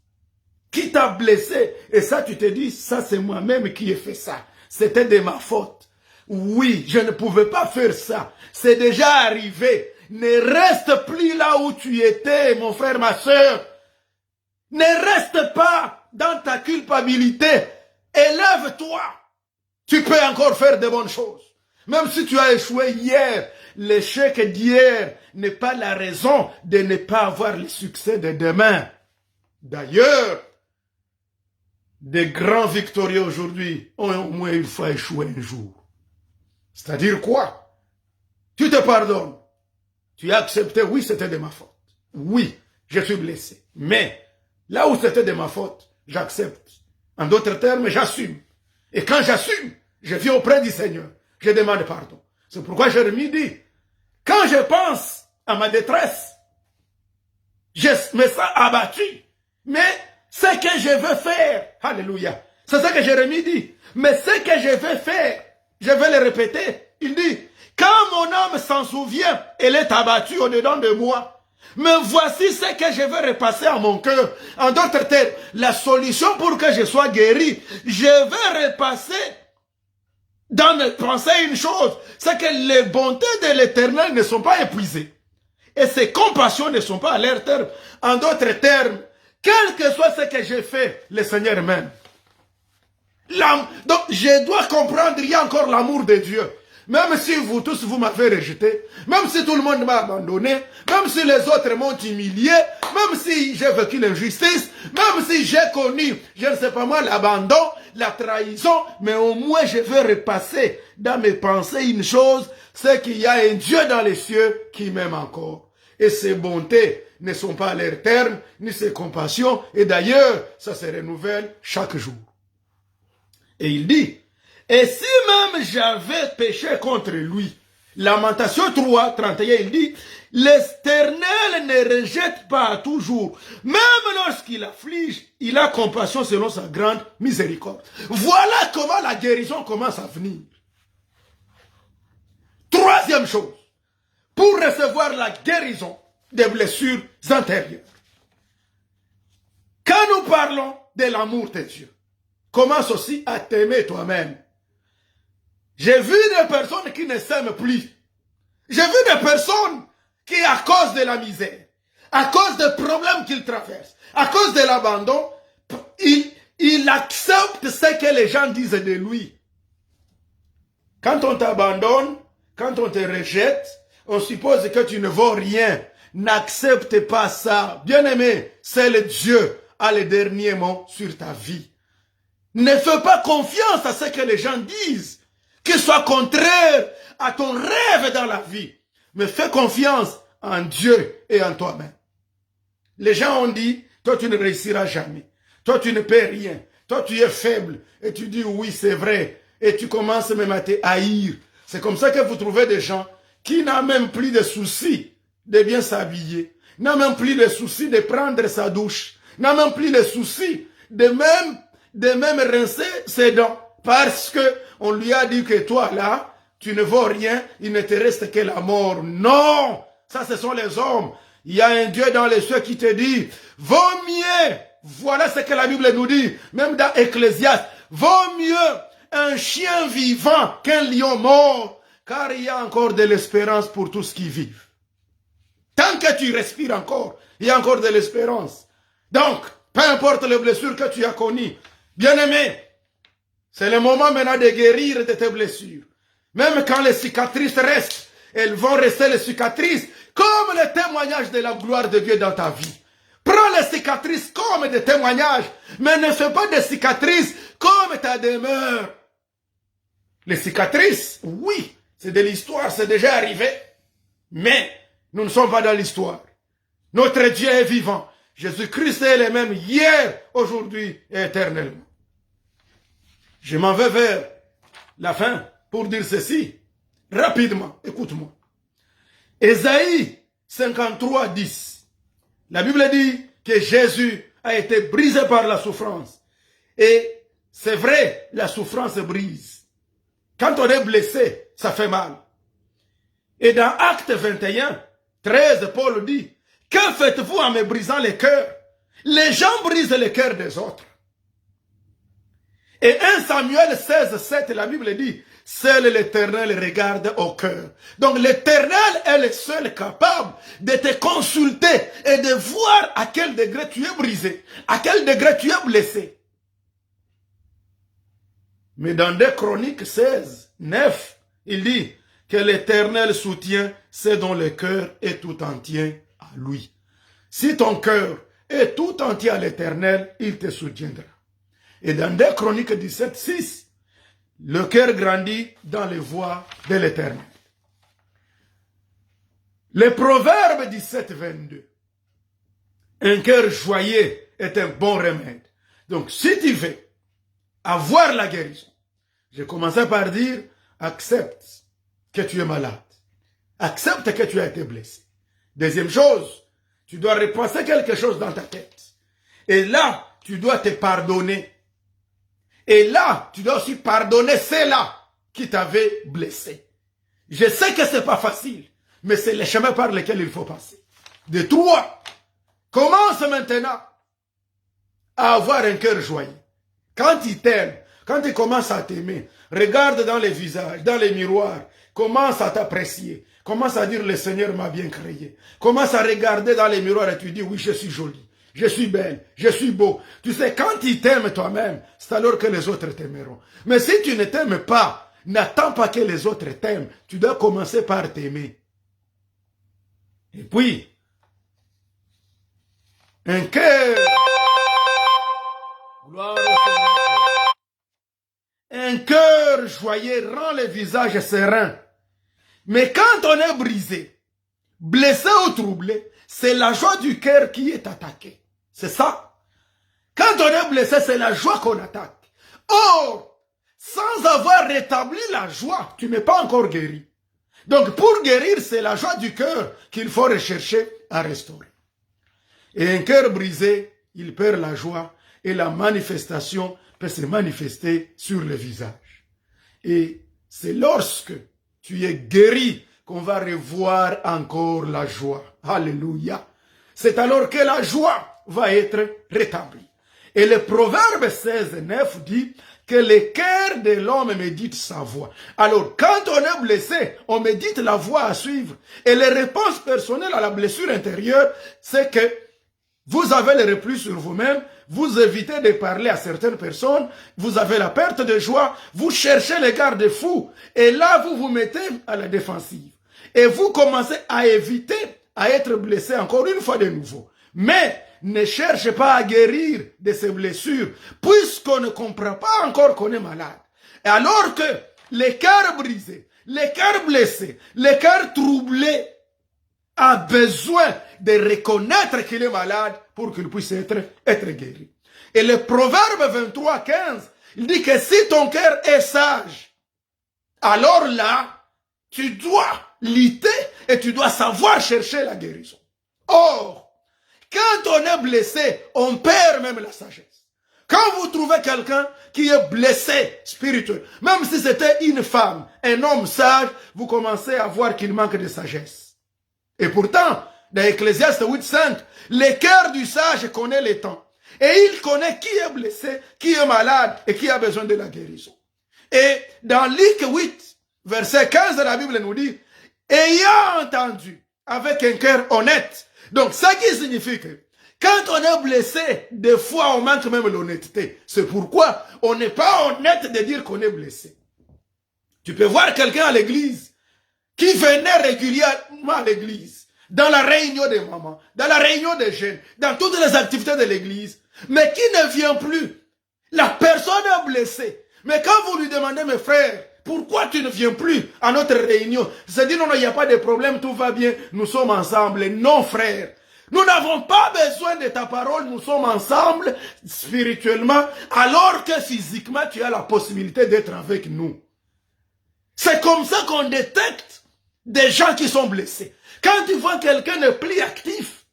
qui t'a blessé et ça tu te dis, ça c'est moi-même qui ai fait ça. C'était de ma faute. Oui, je ne pouvais pas faire ça. C'est déjà arrivé. Ne reste plus là où tu étais, mon frère, ma soeur. Ne reste pas dans ta culpabilité. Élève-toi. Tu peux encore faire de bonnes choses. Même si tu as échoué hier, l'échec d'hier n'est pas la raison de ne pas avoir le succès de demain. D'ailleurs, des grands victorieux aujourd'hui ont au moins une fois échoué un jour. C'est-à-dire quoi? Tu te pardonnes. Tu as accepté, oui, c'était de ma faute. Oui, je suis blessé. Mais là où c'était de ma faute, j'accepte. En d'autres termes, j'assume. Et quand j'assume, je viens auprès du Seigneur. Je demande pardon. C'est pourquoi Jérémie dit, quand je pense à ma détresse, je me sens abattu. Mais ce que je veux faire, alléluia, c'est ce que Jérémie dit. Mais ce que je veux faire, je vais le répéter. Il dit, quand mon âme s'en souvient, elle est abattue au-dedans de moi. Mais voici ce que je veux repasser à mon cœur. En d'autres termes, la solution pour que je sois guéri, je vais repasser dans mes pensées une chose, c'est que les bontés de l'Éternel ne sont pas épuisées. Et ses compassions ne sont pas à leur terme. En d'autres termes, quel que soit ce que j'ai fait, le Seigneur m'aime. Donc, je dois comprendre, il y a encore l'amour de Dieu. Même si vous tous, vous m'avez rejeté, même si tout le monde m'a abandonné, même si les autres m'ont humilié, même si j'ai vécu l'injustice, même si j'ai connu, je ne sais pas moi, l'abandon, la trahison, mais au moins je veux repasser dans mes pensées une chose, c'est qu'il y a un Dieu dans les cieux qui m'aime encore. Et ses bontés ne sont pas à leur terme, ni ses compassions, et d'ailleurs, ça se renouvelle chaque jour. Et il dit, et si même j'avais péché contre lui, Lamentation 3, 31, il dit, l'Éternel ne rejette pas toujours. Même lorsqu'il afflige, il a compassion selon sa grande miséricorde. Voilà comment la guérison commence à venir. Troisième chose, pour recevoir la guérison des blessures antérieures. Quand nous parlons de l'amour de Dieu, commence aussi à t'aimer toi-même. J'ai vu des personnes qui ne s'aiment plus. J'ai vu des personnes qui, à cause de la misère, à cause des problèmes qu'ils traversent, à cause de l'abandon, il accepte ce que les gens disent de lui. Quand on t'abandonne, quand on te rejette, on suppose que tu ne vaux rien. N'accepte pas ça. Bien-aimé, c'est le Dieu a le dernier mot sur ta vie. Ne fais pas confiance à ce que les gens disent, qui soit contraire à ton rêve dans la vie. Mais fais confiance en Dieu et en toi-même. Les gens ont dit, toi tu ne réussiras jamais. Toi tu ne peux rien. Toi tu es faible. Et tu dis oui c'est vrai. Et tu commences même à te haïr. C'est comme ça que vous trouvez des gens qui n'ont même plus de soucis de bien s'habiller. N'ont même plus de soucis de prendre sa douche. N'ont même plus de soucis de même rincer ses dents. Parce que on lui a dit que toi là, tu ne vaux rien, il ne te reste que la mort. Non! Ça, ce sont les hommes. Il y a un Dieu dans les cieux qui te dit, vaut mieux, voilà ce que la Bible nous dit, même dans Ecclésiaste, vaut mieux un chien vivant qu'un lion mort, car il y a encore de l'espérance pour tous qui vivent. Tant que tu respires encore, il y a encore de l'espérance. Donc, peu importe les blessures que tu as connues, bien-aimé, c'est le moment maintenant de guérir de tes blessures. Même quand les cicatrices restent, elles vont rester les cicatrices comme le témoignage de la gloire de Dieu dans ta vie. Prends les cicatrices comme des témoignages, mais ne fais pas des cicatrices comme ta demeure. Les cicatrices, oui, c'est de l'histoire, c'est déjà arrivé. Mais nous ne sommes pas dans l'histoire. Notre Dieu est vivant. Jésus-Christ est le même hier, aujourd'hui et éternellement. Je m'en vais vers la fin pour dire ceci. Rapidement, écoute-moi. Ésaïe 53, 10. La Bible dit que Jésus a été brisé par la souffrance. Et c'est vrai, la souffrance brise. Quand on est blessé, ça fait mal. Et dans Acte 21, 13, Paul dit, que faites-vous en me brisant les cœurs? Les gens brisent les cœurs des autres. Et 1 Samuel 16, 7, la Bible dit, seul l'Éternel regarde au cœur. Donc l'Éternel est le seul capable de te consulter et de voir à quel degré tu es brisé, à quel degré tu es blessé. Mais dans 2 Chroniques 16, 9, il dit que l'Éternel soutient ceux dont le cœur est tout entier à lui. Si ton cœur est tout entier à l'Éternel, il te soutiendra. Et dans 2 Chroniques 17, 6, le cœur grandit dans les voies de l'Éternel. Le Proverbe 17, 22. Un cœur joyeux est un bon remède. Donc, si tu veux avoir la guérison, je commençais par dire, accepte que tu es malade. Accepte que tu as été blessé. Deuxième chose, tu dois repenser quelque chose dans ta tête. Et là, tu dois te pardonner. Et là, tu dois aussi pardonner ceux-là qui t'avaient blessé. Je sais que c'est pas facile, mais c'est le chemin par lequel il faut passer. De toi, commence maintenant à avoir un cœur joyeux. Quand il t'aime, quand il commence à t'aimer, regarde dans les visages, dans les miroirs, commence à t'apprécier, commence à dire le Seigneur m'a bien créé. Commence à regarder dans les miroirs et tu dis oui, je suis jolie. Je suis belle, je suis beau. Tu sais, quand tu t'aimes toi-même, c'est alors que les autres t'aimeront. Mais si tu ne t'aimes pas, n'attends pas que les autres t'aiment. Tu dois commencer par t'aimer. Et puis, un cœur. Gloire au Seigneur. Un cœur joyeux rend le visage serein. Mais quand on est brisé, blessé ou troublé, c'est la joie du cœur qui est attaquée. C'est ça. Quand on est blessé, c'est la joie qu'on attaque. Or, sans avoir rétabli la joie, tu n'es pas encore guéri. Donc, pour guérir, c'est la joie du cœur qu'il faut rechercher à restaurer. Et un cœur brisé, il perd la joie et la manifestation peut se manifester sur le visage. Et c'est lorsque tu es guéri qu'on va revoir encore la joie. Alléluia. C'est alors que la joie va être rétablie. Et le Proverbe 16, 9 dit que le cœur de l'homme médite sa voie. Alors, quand on est blessé, on médite la voie à suivre. Et les réponses personnelles à la blessure intérieure, c'est que vous avez le repli sur vous-même, vous évitez de parler à certaines personnes, vous avez la perte de joie, vous cherchez les garde-fous, et là, vous vous mettez à la défensive. Et vous commencez à éviter à être blessé encore une fois de nouveau. Mais ne cherchez pas à guérir de ces blessures, puisqu'on ne comprend pas encore qu'on est malade. Et alors que le cœur brisé, le cœur blessé, le cœur troublé a besoin de reconnaître qu'il est malade pour qu'il puisse être guéri. Et le Proverbe 23, 15, il dit que si ton cœur est sage, alors là, tu dois lutter et tu dois savoir chercher la guérison. Or, quand on est blessé, on perd même la sagesse. Quand vous trouvez quelqu'un qui est blessé spirituel, même si c'était une femme, un homme sage, vous commencez à voir qu'il manque de sagesse. Et pourtant, dans Ecclésiaste 8.5, le cœur du sage connaît les temps. Et il connaît qui est blessé, qui est malade et qui a besoin de la guérison. Et dans Luc 8, verset 15, la Bible nous dit, ayant entendu avec un cœur honnête. Donc, ça qui signifie que quand on est blessé, des fois on manque même l'honnêteté. C'est pourquoi on n'est pas honnête de dire qu'on est blessé. Tu peux voir quelqu'un à l'église qui venait régulièrement à l'église, dans la réunion des mamans, dans la réunion des jeunes, dans toutes les activités de l'église, mais qui ne vient plus. La personne est blessée. Mais quand vous lui demandez, mes frères, pourquoi tu ne viens plus à notre réunion? Se dit, non, non, il n'y a pas de problème, tout va bien, nous sommes ensemble. Non, frère. Nous n'avons pas besoin de ta parole, nous sommes ensemble spirituellement, alors que physiquement, tu as la possibilité d'être avec nous. C'est comme ça qu'on détecte des gens qui sont blessés. Quand tu vois quelqu'un n'est plus actif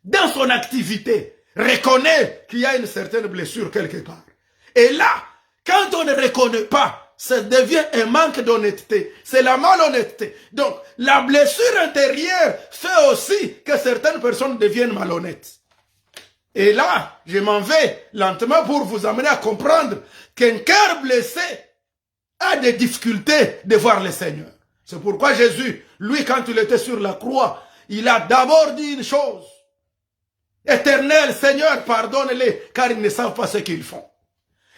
dans son activité, reconnais qu'il y a une certaine blessure quelque part. Et là, quand on ne reconnaît pas ça devient un manque d'honnêteté. C'est la malhonnêteté. Donc, la blessure intérieure fait aussi que certaines personnes deviennent malhonnêtes. Et là, je m'en vais lentement pour vous amener à comprendre qu'un cœur blessé a des difficultés de voir le Seigneur. C'est pourquoi Jésus, lui, quand il était sur la croix, il a d'abord dit une chose. Éternel Seigneur, pardonne-les, car ils ne savent pas ce qu'ils font.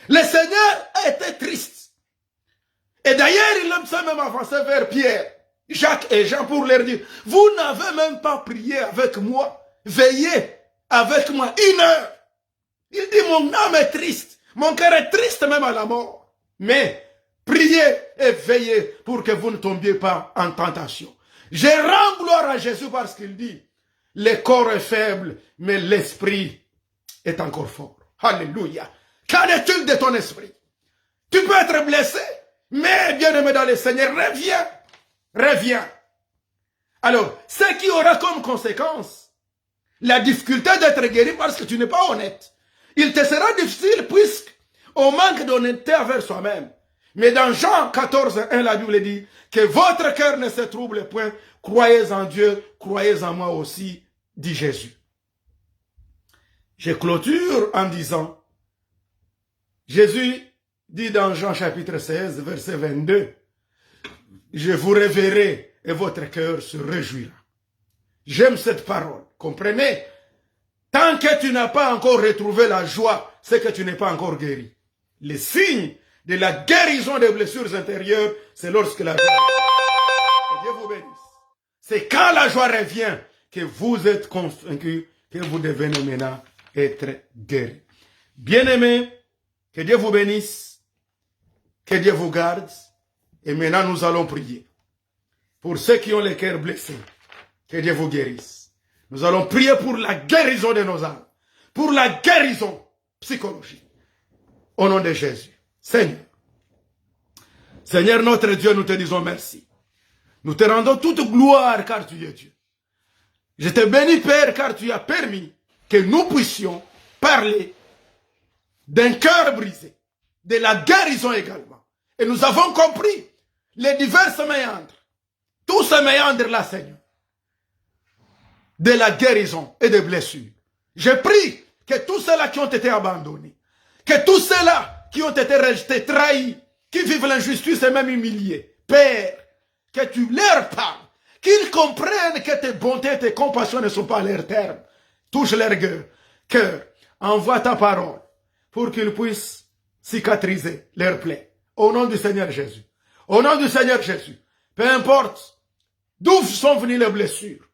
Le Seigneur a été triste. Et d'ailleurs, il s'est même avancé vers Pierre, Jacques et Jean pour leur dire, vous n'avez même pas prié avec moi, veillez avec moi 1 heure. Il dit, mon âme est triste, mon cœur est triste même à la mort. Mais priez et veillez pour que vous ne tombiez pas en tentation. Je rends gloire à Jésus parce qu'il dit, le corps est faible, mais l'esprit est encore fort. Alléluia. Qu'en est-il de ton esprit? Tu peux être blessé, mais bien-aimé dans le Seigneur, reviens. Reviens. Alors, ce qui aura comme conséquence la difficulté d'être guéri parce que tu n'es pas honnête. Il te sera difficile puisqu'on manque d'honnêteté envers soi-même. Mais dans Jean 14, 1, la Bible dit que votre cœur ne se trouble point. Croyez en Dieu, croyez en moi aussi, dit Jésus. Je clôture en disant, Jésus dit dans Jean chapitre 16, verset 22, je vous reverrai et votre cœur se réjouira. J'aime cette parole. Comprenez? Tant que tu n'as pas encore retrouvé la joie, c'est que tu n'es pas encore guéri. Les signes de la guérison des blessures intérieures, c'est lorsque la joie revient. Que Dieu vous bénisse. C'est quand la joie revient que vous êtes convaincus que vous devenez maintenant être guéri. Bien-aimés, que Dieu vous bénisse, que Dieu vous garde. Et maintenant, nous allons prier. Pour ceux qui ont le cœur blessé, que Dieu vous guérisse. Nous allons prier pour la guérison de nos âmes, pour la guérison psychologique. Au nom de Jésus. Seigneur. Seigneur notre Dieu, nous te disons merci. Nous te rendons toute gloire car tu es Dieu. Je te bénis, Père, car tu as permis que nous puissions parler d'un cœur brisé, de la guérison également. Et nous avons compris les diverses méandres, tous ces méandres-là, Seigneur, de la guérison et des blessures. Je prie que tous ceux-là qui ont été abandonnés, que tous ceux-là qui ont été rejetés, trahis, qui vivent l'injustice et même humiliés, Père, que tu leur parles, qu'ils comprennent que tes bontés et tes compassions ne sont pas à leur terme. Touche leur cœur, envoie ta parole pour qu'ils puissent cicatriser leurs plaies. Au nom du Seigneur Jésus. Au nom du Seigneur Jésus. Peu importe d'où sont venues les blessures,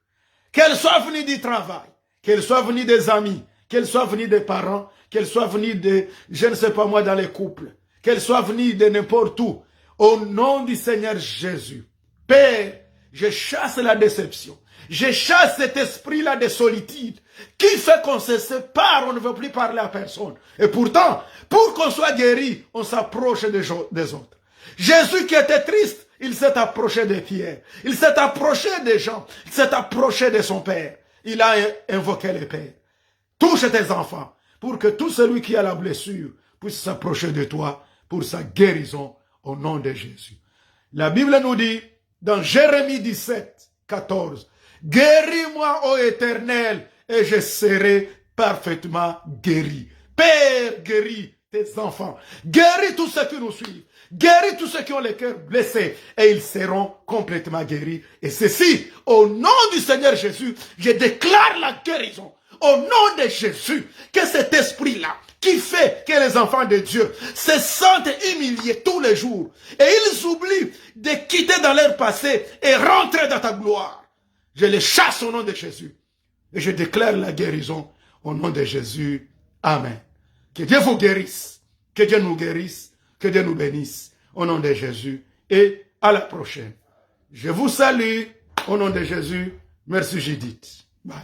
qu'elles soient venues du travail, qu'elles soient venues des amis, qu'elles soient venues des parents, qu'elles soient venues de, je ne sais pas moi, dans les couples, qu'elles soient venues de n'importe où. Au nom du Seigneur Jésus. Père, je chasse la déception. Je chasse cet esprit-là de solitude qui fait qu'on se sépare, on ne veut plus parler à personne. Et pourtant, pour qu'on soit guéri, on s'approche des autres. Jésus qui était triste, il s'est approché de Pierre. Il s'est approché des gens. Il s'est approché de son Père. Il a invoqué le Père. Touche tes enfants pour que tout celui qui a la blessure puisse s'approcher de toi pour sa guérison au nom de Jésus. La Bible nous dit dans Jérémie 17, 14, guéris-moi, ô Éternel, et je serai parfaitement guéri. Père, guéris tes enfants. Guéris tous ceux qui nous suivent. Guéris tous ceux qui ont le cœur blessé et ils seront complètement guéris. Et ceci, au nom du Seigneur Jésus, je déclare la guérison. Au nom de Jésus, que cet esprit-là, qui fait que les enfants de Dieu se sentent humiliés tous les jours et ils oublient de quitter dans leur passé et rentrer dans ta gloire. Je les chasse au nom de Jésus et je déclare la guérison au nom de Jésus. Amen. Que Dieu vous guérisse, que Dieu nous guérisse, que Dieu nous bénisse au nom de Jésus et à la prochaine. Je vous salue au nom de Jésus. Merci Judith. Bye.